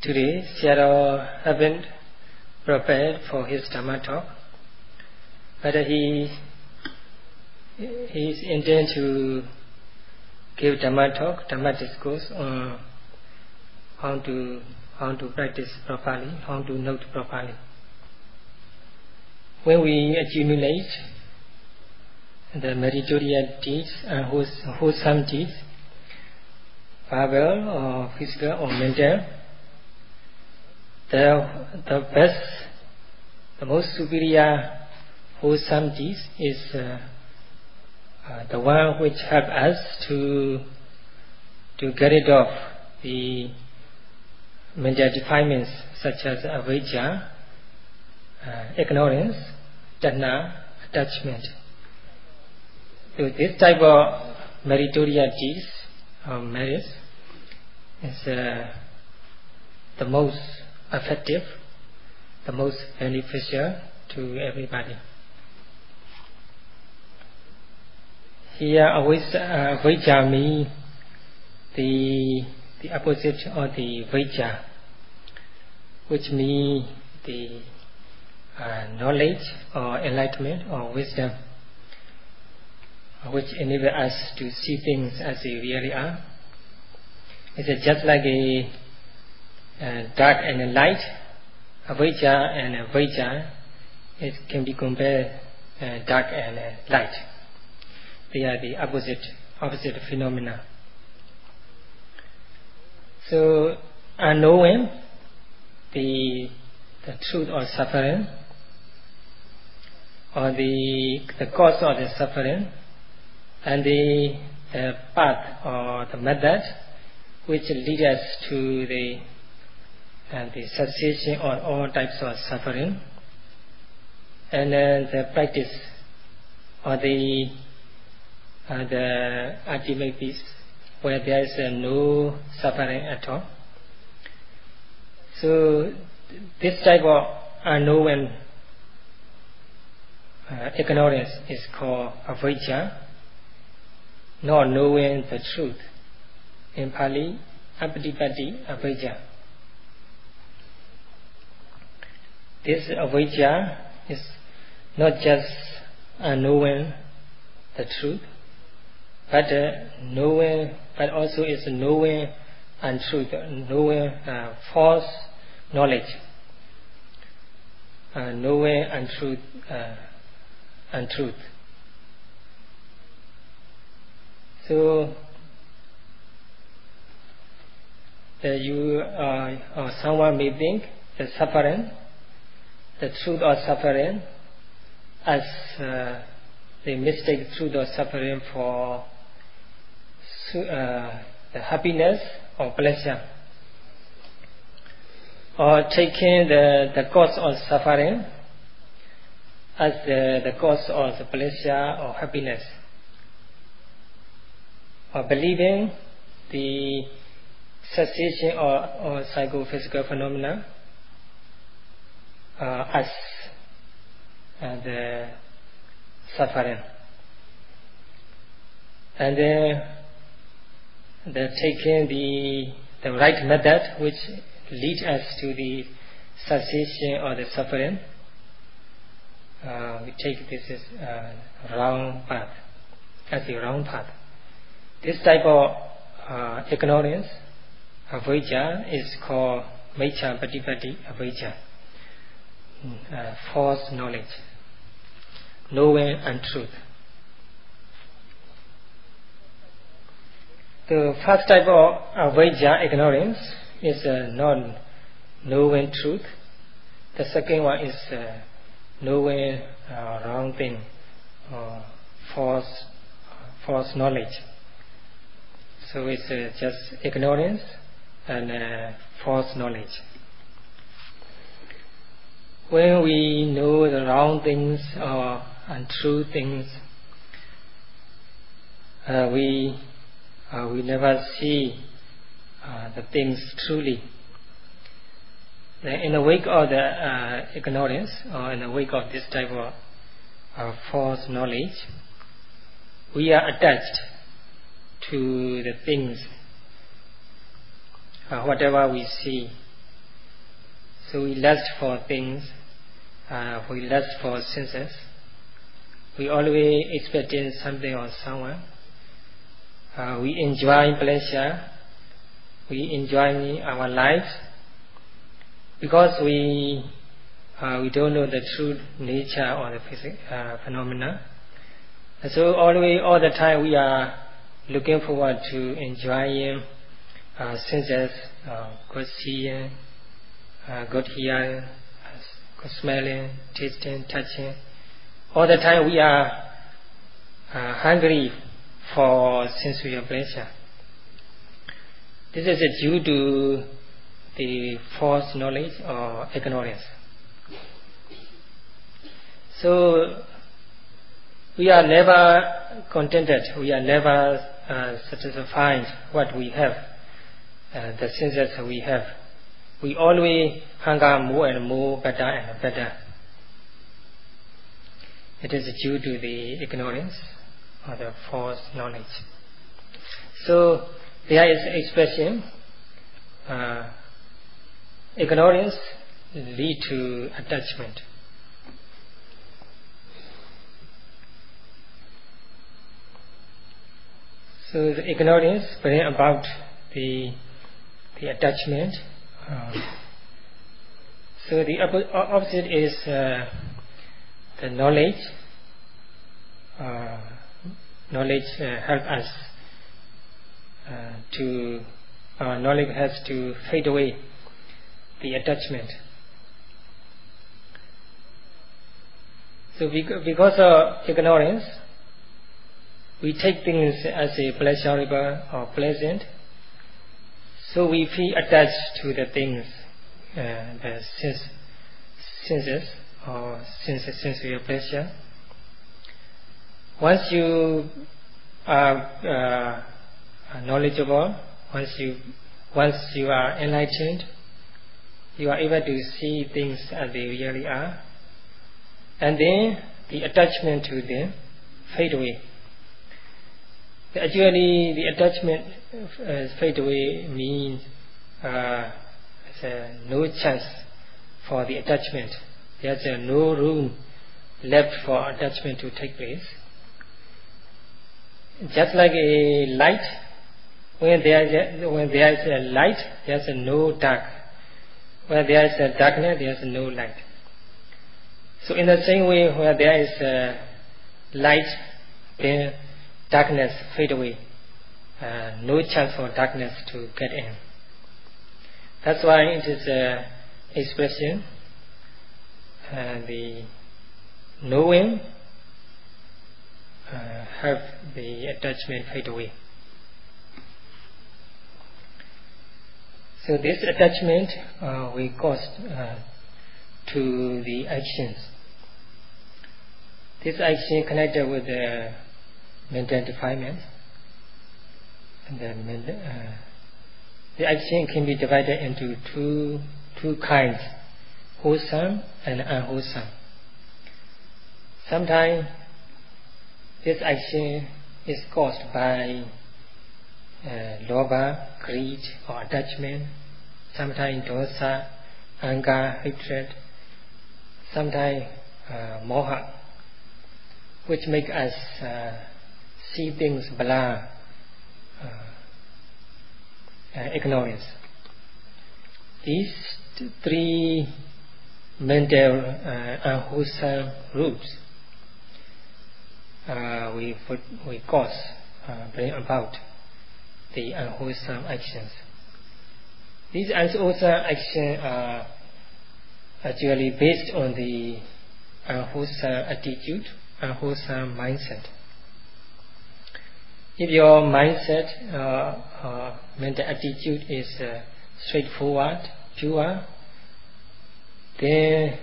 Today, Sayadaw haven't prepared for his Dhamma talk, but he intend to give Dhamma talk, Dhamma discourse on how to practice properly, how to note properly. When we accumulate the meritorious deeds and wholesome deeds, verbal or physical or mental, the best, the most superior wholesome deeds is the one which help us to get rid of the mental defilements such as avijja, ignorance, tanha, attachment. So this type of meritorious deeds or merits is the most effective, the most beneficial to everybody. Here avijja means the opposite of the vijja, which means the knowledge or enlightenment or wisdom, which enable us to see things as they really are. It's just like a dark and a light. Avijja and a vijja, it can be compared dark and light. They are the opposite phenomena. So unknowing the truth or suffering, or the cause of the suffering, and the path or the method which lead us to the cessation of all types of suffering, and the practice or the ultimate peace where there is no suffering at all. So this type of unknown ignorance is called avijja, not knowing the truth. In Pali, apatipatti avijja. This avijja is not just knowing the truth, but also is knowing untruth, knowing false knowledge, knowing untruth. So you or someone may think the suffering, the truth or suffering, as they mistake truth or suffering for the happiness or pleasure, or taking the cause of suffering as the cause of the pleasure or happiness, or believing the cessation or psychophysical phenomena as the suffering, and then taking the right method which leads us to the cessation or the suffering. We take this as wrong path, as the wrong path. This type of ignorance, avijja, is called miccha patipatti avijja, false knowledge, knowing untruth. The first type of avijja, ignorance, is not knowing truth. The second one is knowing wrong thing, or false knowledge. So it's just ignorance and false knowledge. When we know the wrong things or untrue things, we never see the things truly. Then in the wake of the ignorance, or in the wake of this type of false knowledge, we are attached to the things, whatever we see, So we lust for things, we lust for senses. We always expecting something or someone. We enjoy pleasure. We enjoy our life because we don't know the true nature or the phenomena. So always, all the time, we are looking forward to enjoying senses, good seeing, good hearing, good smelling, tasting, touching. All the time we are hungry for sensual pleasure. This is due to the false knowledge or ignorance. So we are never contented, we are never satisfied what we have, the senses we have. We always hunger more and more, better and better. It is due to the ignorance or the false knowledge. So there is expression, ignorance lead to attachment. So the ignorance bring about the attachment. So the opposite is the knowledge. Knowledge help us knowledge has to fade away the attachment. So because of ignorance, we take things as a pleasurable or pleasant. So we feel attached to the things, the senses or sensual pleasure. Once you are knowledgeable, once you are enlightened, you are able to see things as they really are, and then the attachment to them fade away. Actually, the attachment fade away means there's no chance for the attachment. There's no room left for attachment to take place. Just like a light, when there is a light, there's no dark. Where there is a darkness, there's no light. So in the same way, where there is a light, then darkness fade away. No chance for darkness to get in. That's why it is expression, the knowing help the attachment fade away. So this attachment will cause to the actions. This action connected with the mental defilement. And the action can be divided into two kinds, wholesome and unwholesome. Sometimes this action is caused by lobha, greed or attachment, sometimes dosa, anger, hatred, sometimes moha, which make us see things blur, ignorance. These three mental unwholesome roots we cause, bring about the unwholesome actions. These unwholesome actions are actually based on the unwholesome attitude, unwholesome mindset. If your mindset, mental attitude is straightforward, pure, then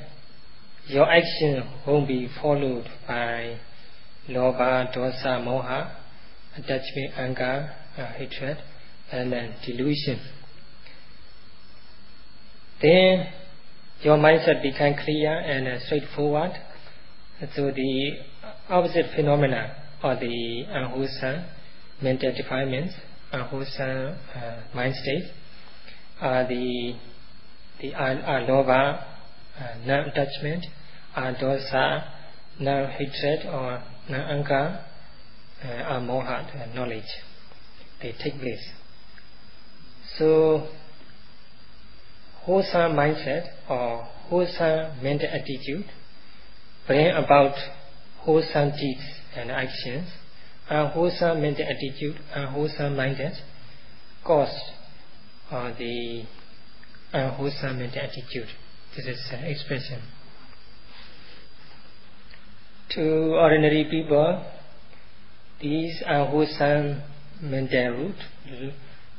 your action won't be followed by lobha, dosa, moha, attachment, anger, hatred, and delusion. Then your mindset becomes clear and straightforward. So the opposite phenomena or the unwholesome mental defilements, unwholesome mind state, are the the alova, non-attachment, adosa, non-hatred or non-anger, amoha, knowledge. They take place. So, wholesome mindset or wholesome mental attitude bring about wholesome deeds and actions. Unwholesome mental attitude, unwholesome mindset cause the unwholesome mental attitude. This is an expression. To ordinary people, these unwholesome mental root,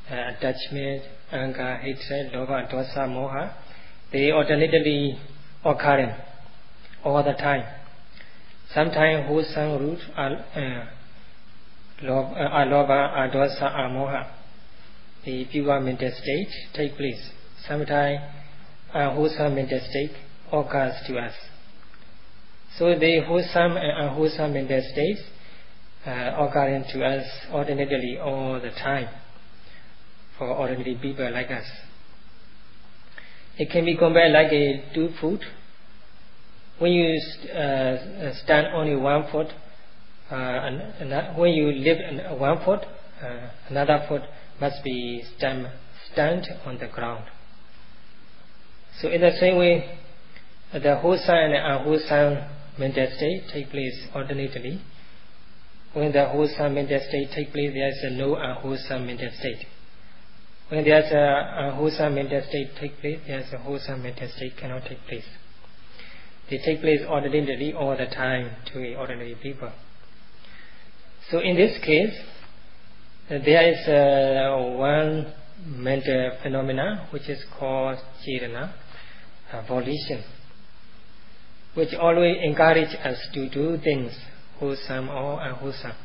attachment, anger, hatred, lobha, dosa, moha, they alternately occur all the time. Sometimes wholesome root alobha, adosa, amoha, the pure mental state take place. Sometimes wholesome mental state occurs to us. So the wholesome and unwholesome mental states occurring to us ordinarily all the time for ordinary people like us. It can be compared like a two foot. When you stand only 1 foot, when you live in 1 foot, another foot must be stand on the ground. So in the same way, the wholesome and unwholesome mental state take place alternately. When the wholesome mental state take place, there is no unwholesome mental state. When there is a unwholesome mental state take place, there is a wholesome mental state cannot take place. They take place ordinarily all the time to ordinary people. So in this case, there is one mental phenomena which is called chetana, volition, which always encourage us to do things, wholesome or unwholesome.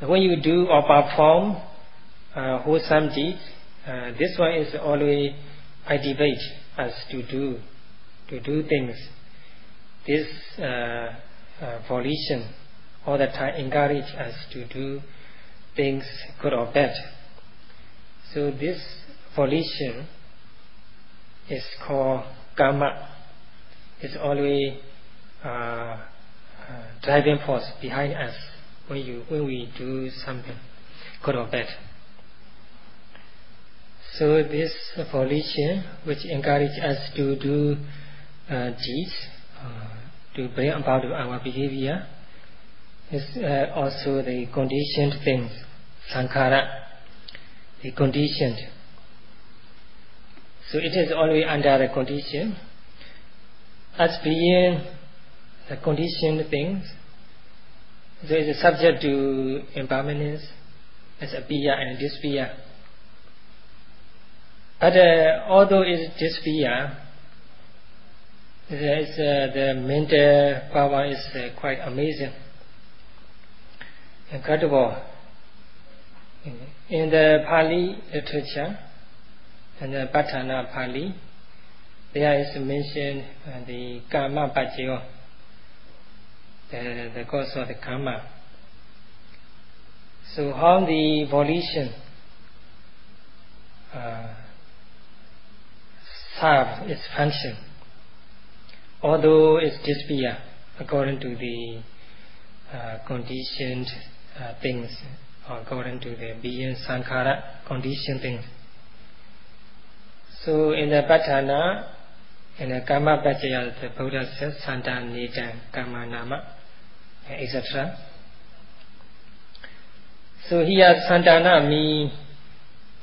When you do or perform wholesome deeds, this one is always motivate us to do things. This volition all the time encourage us to do things good or bad. So this volition is called karma. It's always driving force behind us when we do something good or bad. So this volition which encourages us to do deeds, to bring about our behavior, is also the conditioned things, sankhara, the conditioned. So it is always under the condition. As being the conditioned things, so it is subject to impermanence, as appear and disappear. But although it is disappear, the mental power is quite amazing, incredible. In the Pali literature, in the Patana Pali, there is mentioned the karma paccaya, the cause of the karma. So how the volition serve its function, although it's disappear according to the conditioned things, or according to the being sankhara, conditioned things. So in the Patana, in the karma paccaya, the Buddha says santa nita karma nama, etc. So here santana means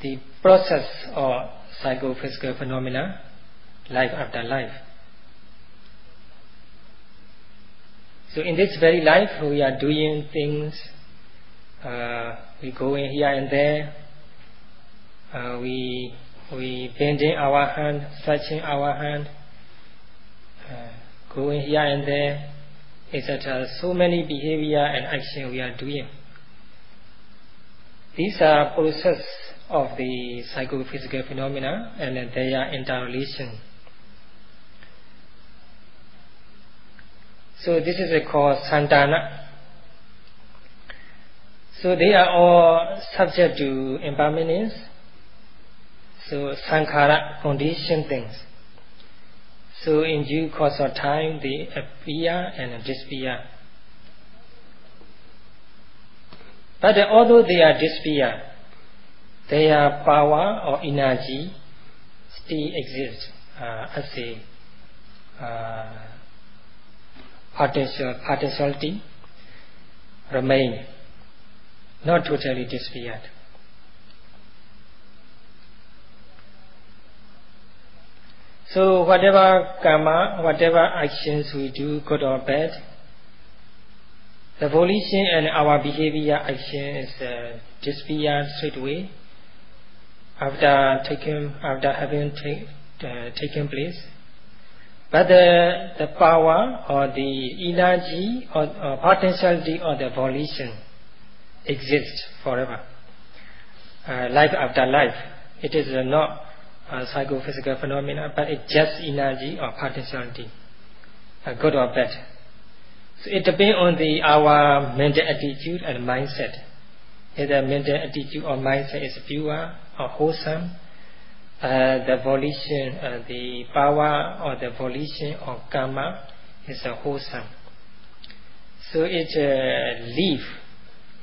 the process or psychophysical phenomena, life after life. So in this very life we are doing things, we go in here and there, we bending our hand, stretching our hand, going here and there, etc. So many behavior and action we are doing. These are process of the psychophysical phenomena and their interrelation. So this is called santana. So they are all subject to impermanence, So sankhara, conditioned things. So in due course of time they appear and disappear. But although they are disappear, their power or energy still exists as a potentiality remain, not totally disappeared. So whatever karma, whatever actions we do, good or bad, the volition and our behavior action is disappeared straight away after having taken place. But the power or the energy or potentiality or the volition exists forever, life after life. It is not a psychophysical phenomena, but it's just energy or potentiality, good or bad. So it depends on our mental attitude and mindset. If the mental attitude or mindset is pure or wholesome, the volition, the power or the volition or karma is wholesome. So it's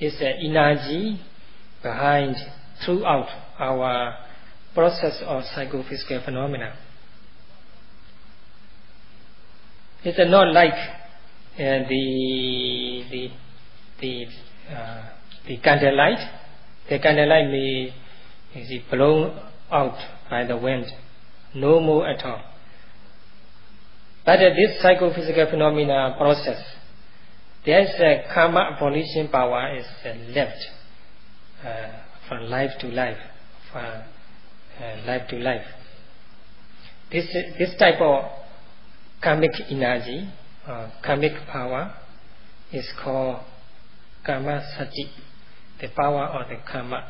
it's the energy behind throughout our process of psychophysical phenomena. It's not like the candlelight. The candlelight may be blown out by the wind, no more at all. But this psychophysical phenomena process, there is a karma volition power is left from life to life, from life to life. This type of karmic energy, karmic power, is called karma sati, the power of the karma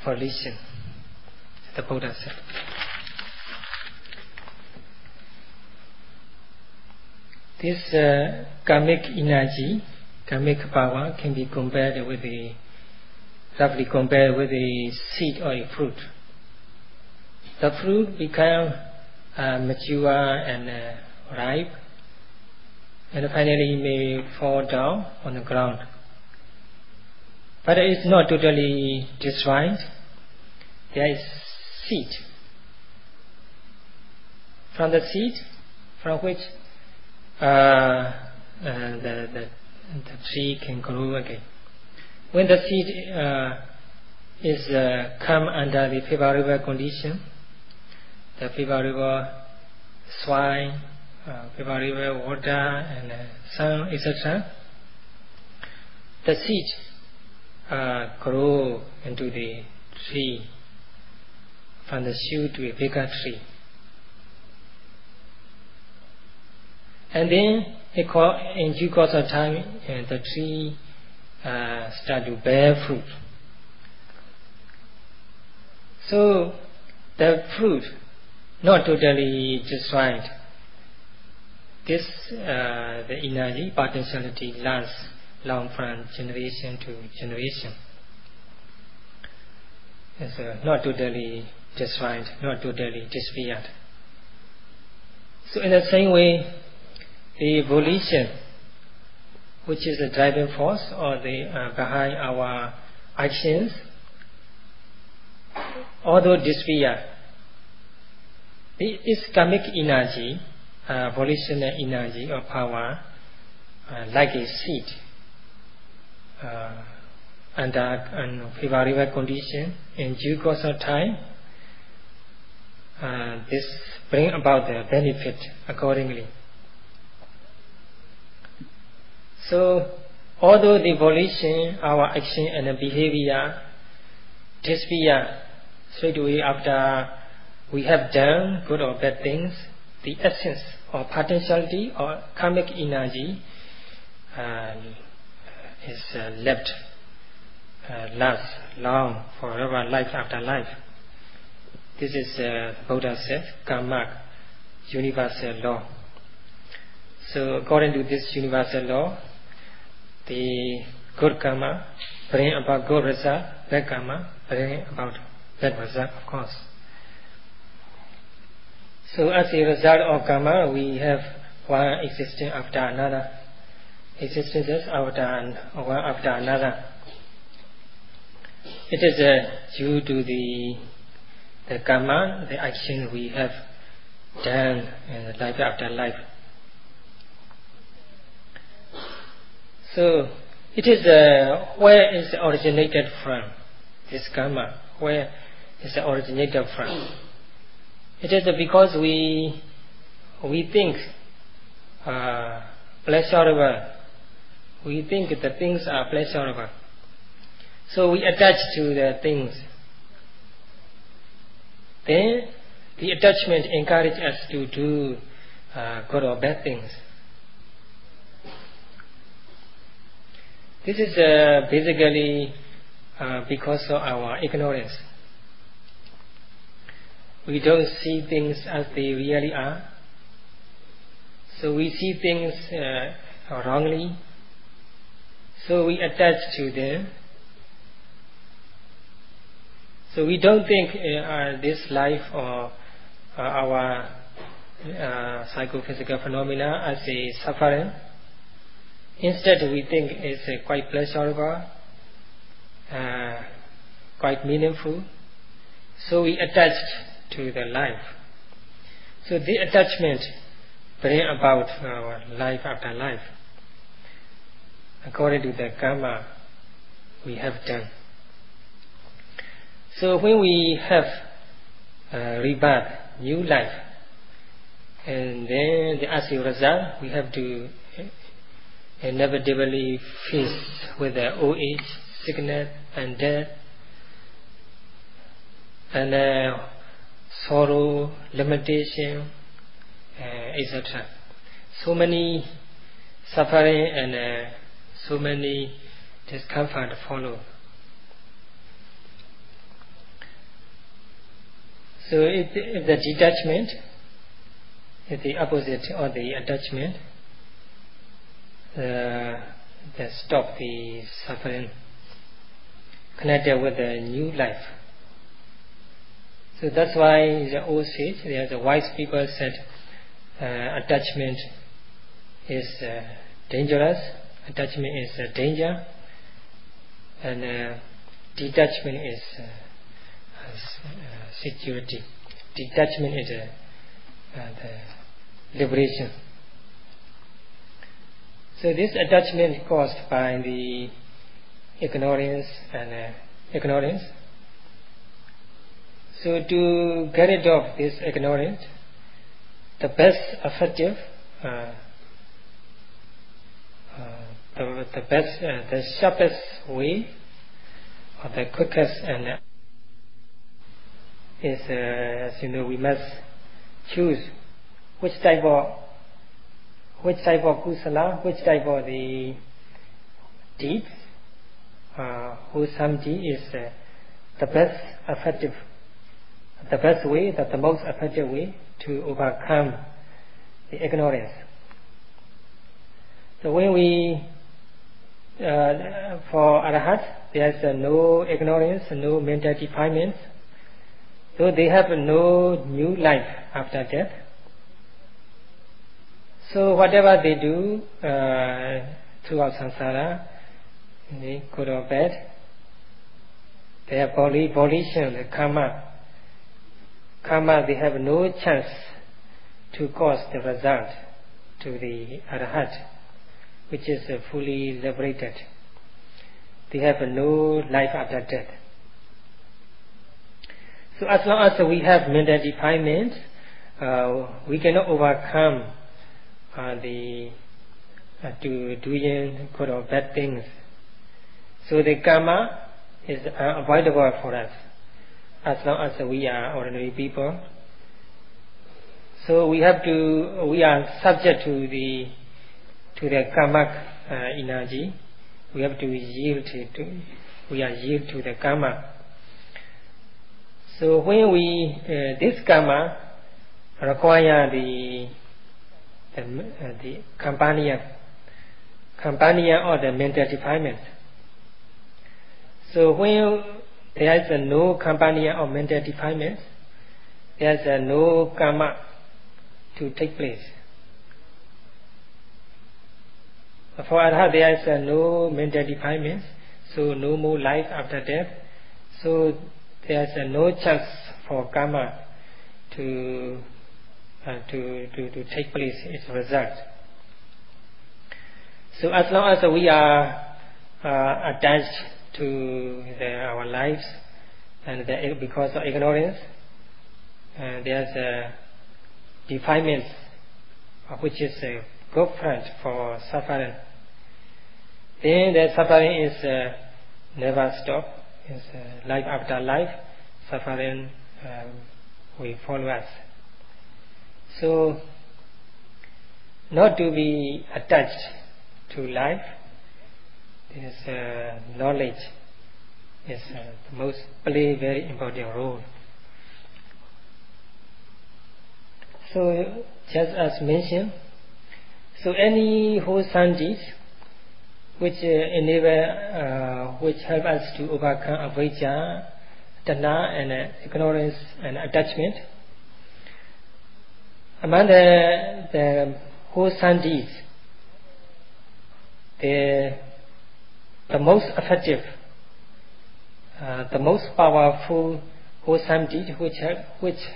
volition. The Buddha said. This karmic energy, karmic power, can be compared with roughly compared with a seed or a fruit. The fruit become mature and ripe, and finally may fall down on the ground. But it is not totally destroyed. There is seed. From the seed, from which the tree can grow again. When the seed is come under the favorable condition, the favorable soil, favorable water and sun, etc., the seed grow into the tree, from the shoot to a bigger tree. And then in due course of time, the tree start to bear fruit. So the fruit not totally destroyed. This the energy potentiality lasts long from generation to generation. It's not totally destroyed, not totally disappeared. So in the same way, the volition, which is the driving force or the behind our actions, although disappear, this karmic energy, volitional energy or power, like a seed, under favorable condition, in due course of time, this bring about the benefit accordingly. So, although the volition, our action and the behavior disappear straight away after we have done good or bad things, the essence or potentiality or karmic energy is left, lasts long, forever, life after life. This is Buddha said, karma, universal law. So according to this universal law, the good karma bring about good result, bad karma bring about bad result, of course. So as a result of karma, we have one existence after another, existences after one after another. It is due to the karma, the action we have done in life after life. So it is where is it originated from, this karma? Where is it originated from? It is because we think pleasurable. We think the things are pleasurable. So we attach to the things. Then the attachment encourages us to do good or bad things. This is basically because of our ignorance. We don't see things as they really are. So we see things wrongly. So we attach to them. So we don't think this life or our psychophysical phenomena as a suffering. Instead, we think it's quite pleasurable, quite meaningful. So we attach to the life. So the attachment brings about our life after life, according to the karma we have done. So when we have rebirth, new life, and then as a result, we have to inevitably face with the old age, sickness, and death, and sorrow, limitation, etc. So many suffering and so many discomfort follow. So if the detachment is the opposite of the attachment, that stop the suffering connected with the new life. So that's why the old sage, the wise people said, attachment is dangerous, attachment is a danger, and detachment is security. Detachment is the liberation. So this attachment caused by the ignorance and ignorance. So to get rid of this ignorance, the best effective, the sharpest way, or the quickest, and is as you know, we must choose which type of kusala, which type of the deeds, wholesome deed is the best effective, the best way, the most effective way to overcome the ignorance. So when we, for Arahats, there is no ignorance, no mental defilements, so they have no new life after death. So whatever they do throughout samsara, good or bad, their volition, the karma, they have no chance to cause the result to the Arahat, which is fully liberated. They have no life after death. So as long as we have mental defilement, we cannot overcome to doing good or bad things. So the karma is unavoidable for us as long as we are ordinary people. So we are subject to the karmic energy. We have to yield to the karma. So when this karma require the companion or the mental defilement. So when there is no companion or mental defilement, there is no karma to take place. For Arhat there is no mental defilements, so no more life after death, so there is no chance for karma to take place its result. So as long as we are attached to our lives, and because of ignorance, there's a defilement which is a good front for suffering. Then the suffering is never stop. It's life after life, suffering will follow us. So, not to be attached to life, this knowledge is the most play very important role. So, just as mentioned, so any wholesome deeds which enable, which help us to overcome avijja, tanha, and ignorance and attachment. Among the wholesome deeds, the most effective, the most powerful wholesome deed which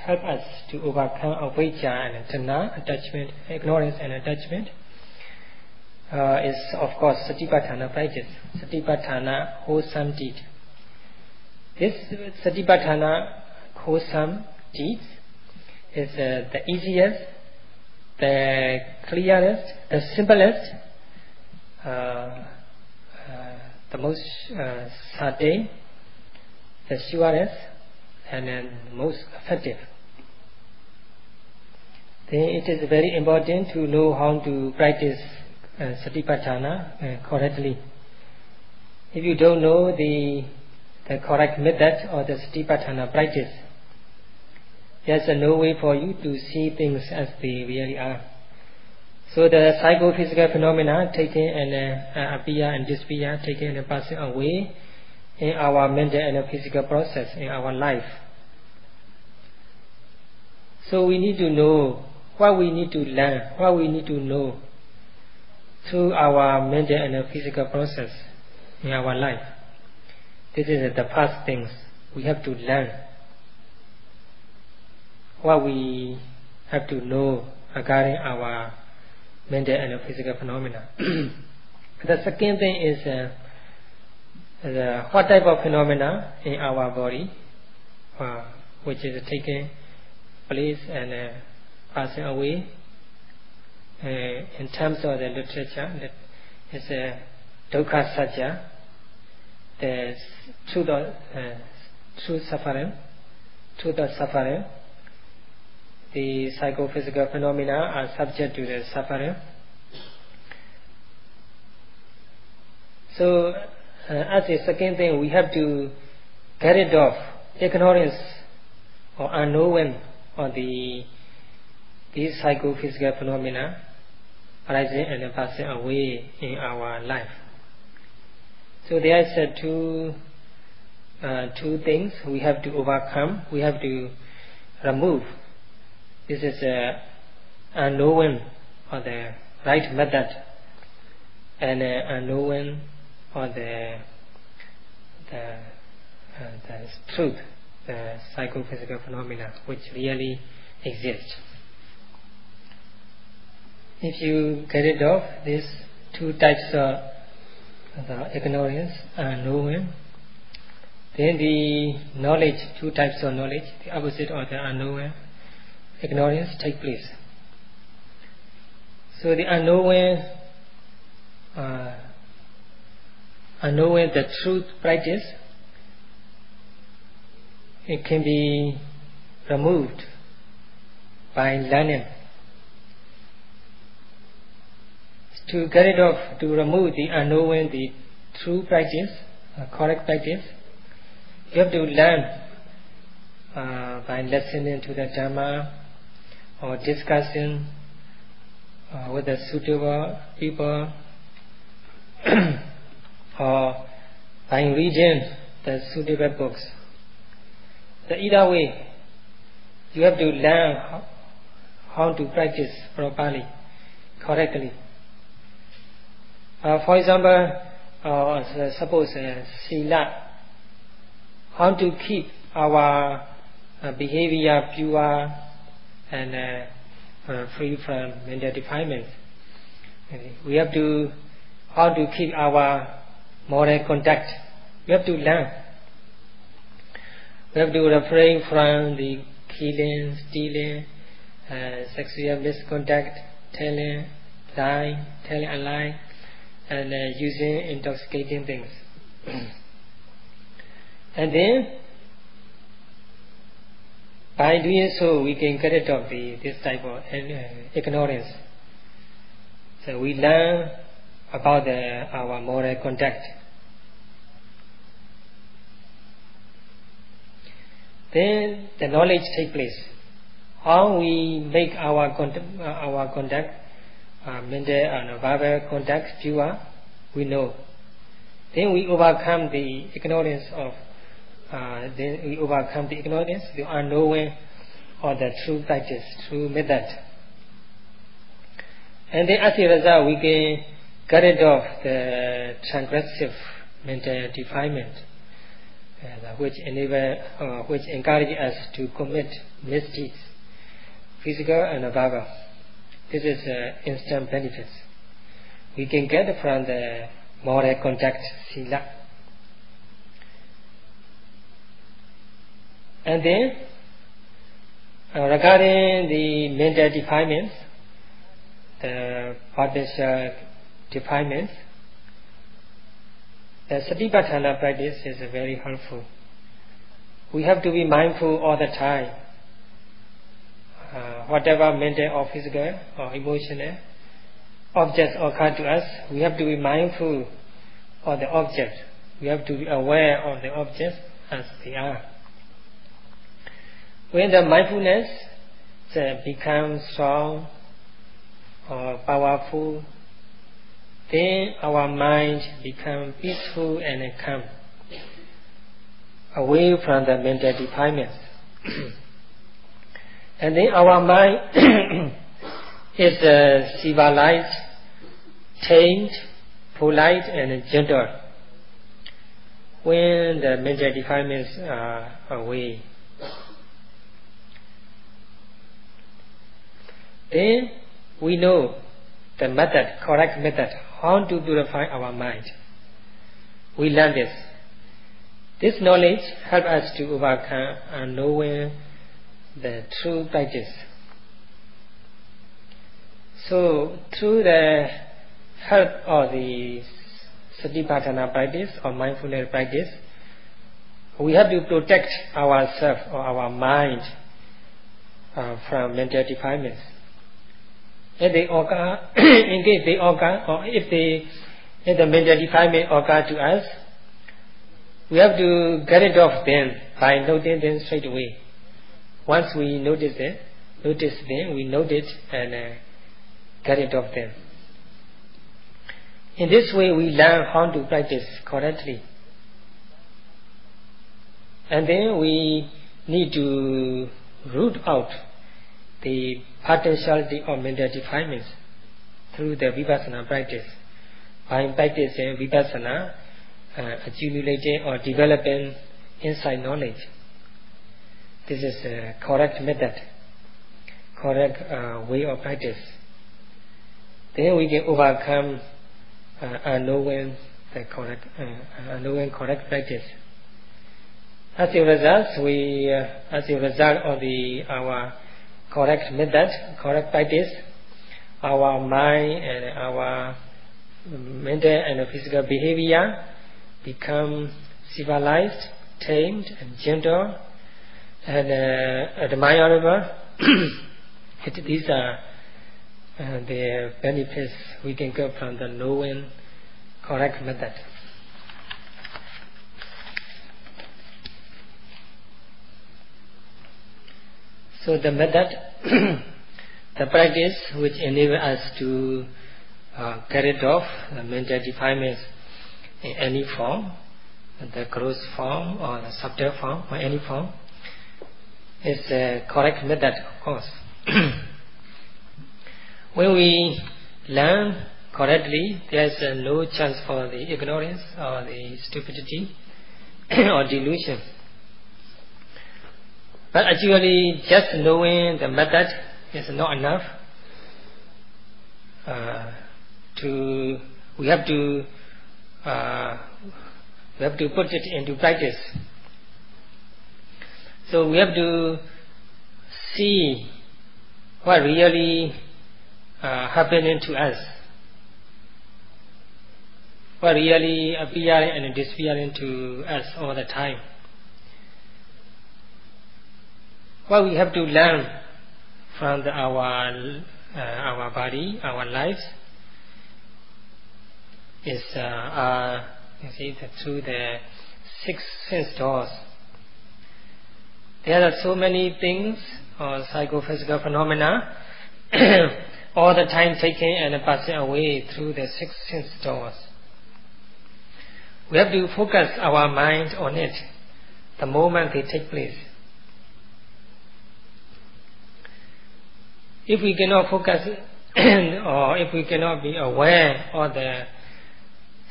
help us to overcome avijja and tanha, attachment, ignorance and attachment, is of course satipatthana practice, satipatthana wholesome deed. This satipatthana wholesome deeds is the easiest, the clearest, the simplest, the most certain, the surest, and then most effective. Then it is very important to know how to practice satipatthana correctly. If you don't know the correct method or the satipatthana practice, there's no way for you to see things as they really are. So the psychophysical phenomena taken and appear and disappear, taken and passing away in our mental and physical process in our life. So we need to know what we need to learn, what we need to know through our mental and physical process in our life. This is the first things we have to learn. What we have to know regarding our mental and physical phenomena. The second thing is what type of phenomena in our body which is taking place and passing away. In terms of the literature, it's dukkha satya, the truth of suffering. The psychophysical phenomena are subject to the suffering. So, as a second thing, we have to get rid of ignorance or unknowing on these psychophysical phenomena arising and passing away in our life. So there is two things we have to overcome, we have to remove. This is unknowing or the right method, and unknowing or the truth, the psychophysical phenomena which really exist. If you get rid of these two types of the ignorance and knowing, then the knowledge, two types of knowledge, the opposite of the unknowing, ignorance take place. So the unknowing the truth practice, it can be removed by learning. To get rid of, to remove the unknowing, the true practice, correct practice, you have to learn by listening to the Dhamma or discussing with the suitable people or by reading the suitable books. So either way, you have to learn how to practice properly, correctly. For example, suppose sila, how to keep our behavior pure and free from mental defilements. We have to how to keep our moral conduct. We have to learn. We have to refrain from the killing, stealing, sexual misconduct, telling a lie, and using intoxicating things. And then, by doing so, we can get rid of this type of ignorance. So we learn about our moral conduct. Then the knowledge takes place. How we make our conduct, mental and verbal conduct pure, we know. Then we overcome the ignorance of. The unknowing or the true practice, true method. And then as a result, we can get rid of the transgressive mental defilement, which encourage us to commit misdeeds, physical and verbal. This is instant benefits we can get from the moral conduct, sila. And then, regarding the mental defilements, the potential defilements, the Satipatthana practice is very helpful. We have to be mindful all the time. Whatever mental or physical or emotional objects occur to us, we have to be mindful of the object. We have to be aware of the objects as they are. When the mindfulness becomes strong or powerful, then our mind becomes peaceful and calm, away from the mental defilements. And then our mind is civilized, tamed, polite and gentle when the mental defilements are away. Then we know the method, correct method, how to purify our mind. We learn this. This knowledge helps us to overcome unknowing the true practice. So through the help of the Satipatthana practice or mindfulness practice, we have to protect ourselves or our mind from mental defilements. If they occur, in case they occur, or if the mental defilement occur to us, we have to get rid of them by noting them straight away. Once we notice them, we note it and get rid of them. In this way, we learn how to practice correctly. And then we need to root out the potentiality of mental defilements through the Vipassana practice. By practicing Vipassana, accumulating or developing insight knowledge. This is a correct method, correct way of practice. Then we can overcome unknowing correct practice. As a result of our correct method, correct practice, our mind and our mental and physical behavior become civilized, tamed, and gentle, and admirable. These are the benefits we can get from the knowing correct method. So the method, the practice which enables us to get rid of the mental defilements in any form, the gross form or the subtle form or any form, is a correct method, of course. When we learn correctly, there is no chance for the ignorance or the stupidity or delusion. But actually, just knowing the method is not enough. We have to put it into practice. So we have to see what really happening to us, what really appearing and disappearing to us all the time. What we have to learn from our body, our life, is through the 6 sense doors. There are so many things or psychophysical phenomena all the time taken and passing away through the 6 sense doors. We have to focus our mind on it the moment they take place. If we cannot focus or if we cannot be aware of the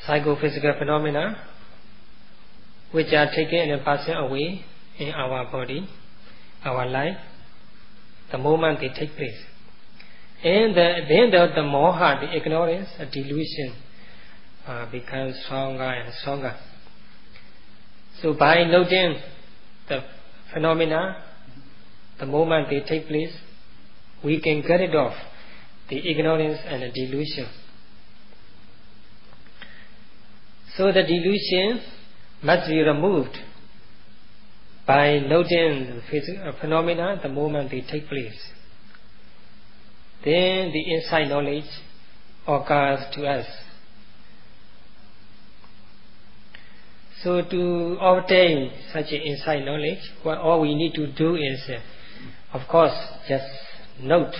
psychophysical phenomena which are taken and passing away in our body, our life, the moment they take place, and then the moha, the ignorance, the delusion becomes stronger and stronger. So by noting the phenomena, the moment they take place, we can get rid of the ignorance and the delusion. So the delusion must be removed by noting the phenomena the moment they take place. Then the insight knowledge occurs to us. So to obtain such an insight knowledge, all we need to do is, of course, just note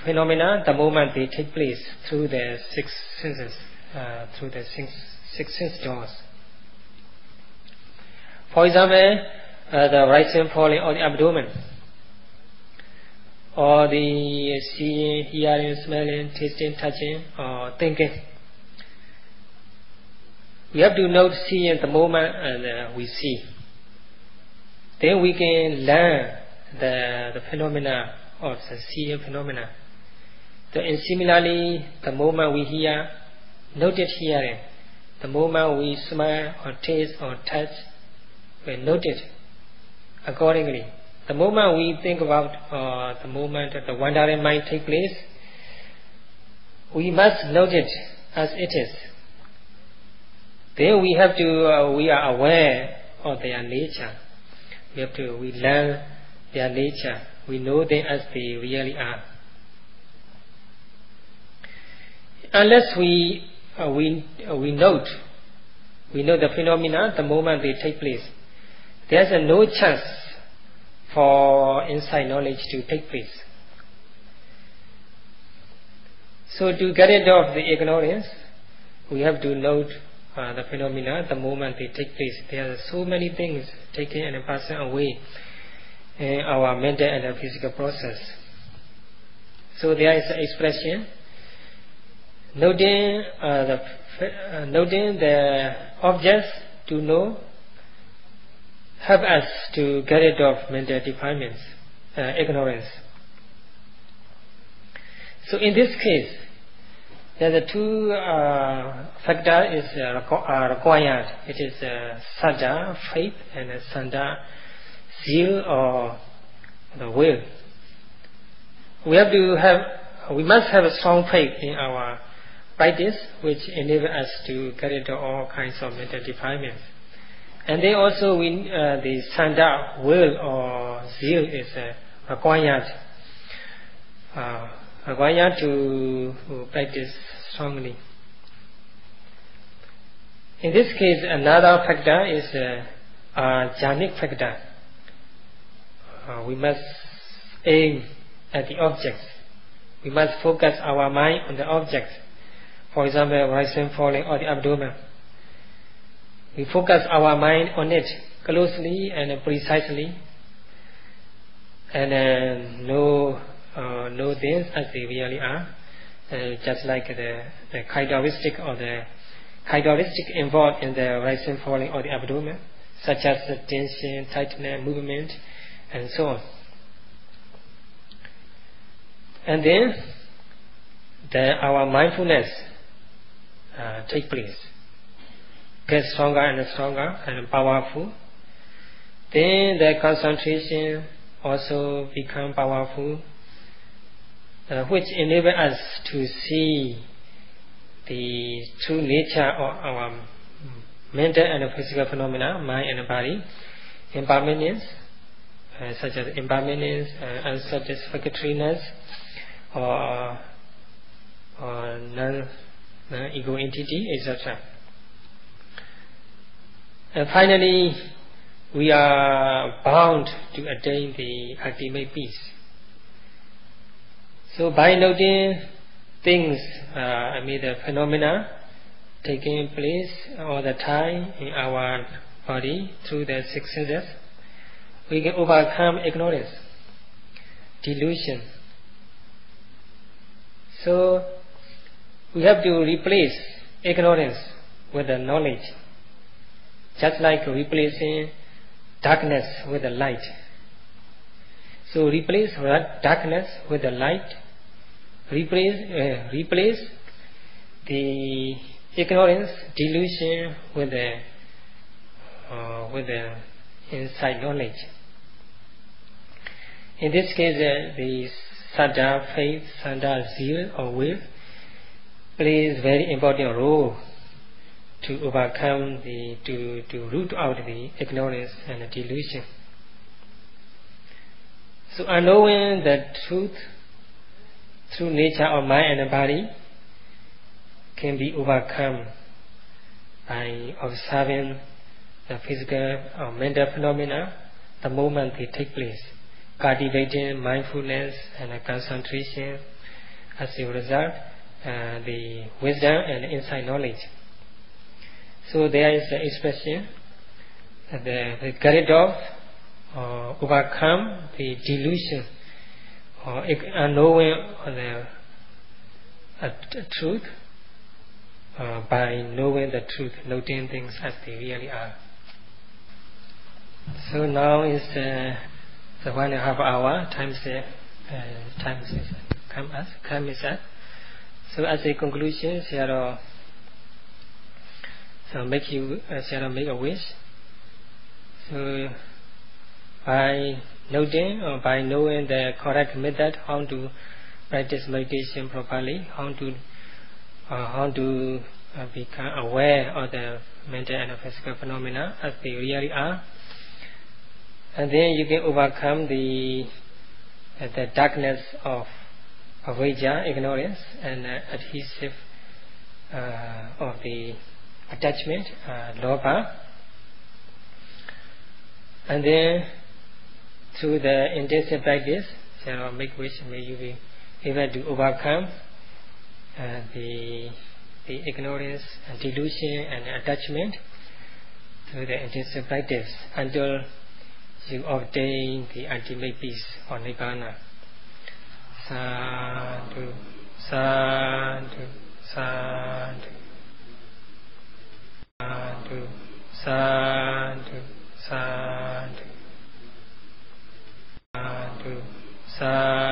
phenomena the moment they take place through the 6 senses, through the six sense doors. For example, the rising, falling of the abdomen, or the seeing, hearing, smelling, tasting, touching, or thinking. We have to note seeing the moment and we see. Then we can learn the phenomena of the seeing phenomena. And similarly, the moment we hear, noted hearing. The moment we smell or taste or touch, we note it accordingly. The moment we think about the moment that the wandering mind take place, we must note it as it is. Then we are aware of their nature. We learn their nature. We know them as they really are. Unless we note the phenomena the moment they take place, there's no chance for insight knowledge to take place. So to get rid of the ignorance, we have to note the phenomena the moment they take place. There are so many things taken and passing away in our mental and physical process. So there is an expression, noting the objects to know help us to get rid of mental defilements, ignorance. So in this case, there are 2 factors are required. It is saddha, faith, and sandha, zeal or the will. We must have a strong faith in our practice, which enable us to get rid of all kinds of mental defilements. And then also the sandha, will or zeal is required to practice strongly. In this case, another factor is jhanic factor. We must aim at the object. We must focus our mind on the object. For example, rising, falling, or the abdomen. We focus our mind on it closely and precisely, and know know things as they really are, just like the characteristic or the characteristic involved in the rising, falling of the abdomen, such as the tension, tightness, movement, and so on. And then our mindfulness take place, gets stronger and stronger and powerful. Then the concentration also become powerful, which enable us to see the true nature of our mental and physical phenomena, mind and body, impermanence, such as impermanence, unsatisfactoriness, or non-ego entity, etc. And finally, we are bound to attain the ultimate peace. So by noting things, the phenomena taking place all the time in our body through the six senses, we can overcome ignorance, delusion. So we have to replace ignorance with the knowledge, just like replacing darkness with the light. So replace darkness with the light. Replace the ignorance, delusion with the inside knowledge. In this case, the Saddha, faith, Saddha, zeal or will plays very important role to overcome to root out the ignorance and the delusion. So knowing the truth, true nature of mind and body can be overcome by observing the physical or mental phenomena the moment they take place, cultivating mindfulness and concentration. As a result, the wisdom and insight knowledge. So there is the expression, the get off or overcome the delusion or unknowing the truth by knowing the truth, noting things as they really are. So now is the 1.5 hour time is up. So as a conclusion, Sayadaw make a wish. So by noting or by knowing the correct method how to practice meditation properly, how to become aware of the mental and physical phenomena as they really are, and then you can overcome the darkness of avijja, ignorance, and adhesive of the attachment, lobha. And then through the intensive practice, make wish, may you be able to overcome the ignorance and delusion and attachment through the intensive practice until you obtain the ultimate peace or nibbana. Sadhu, sadhu, sadhu, sadhu, sadhu, sadhu, sadhu, sadhu.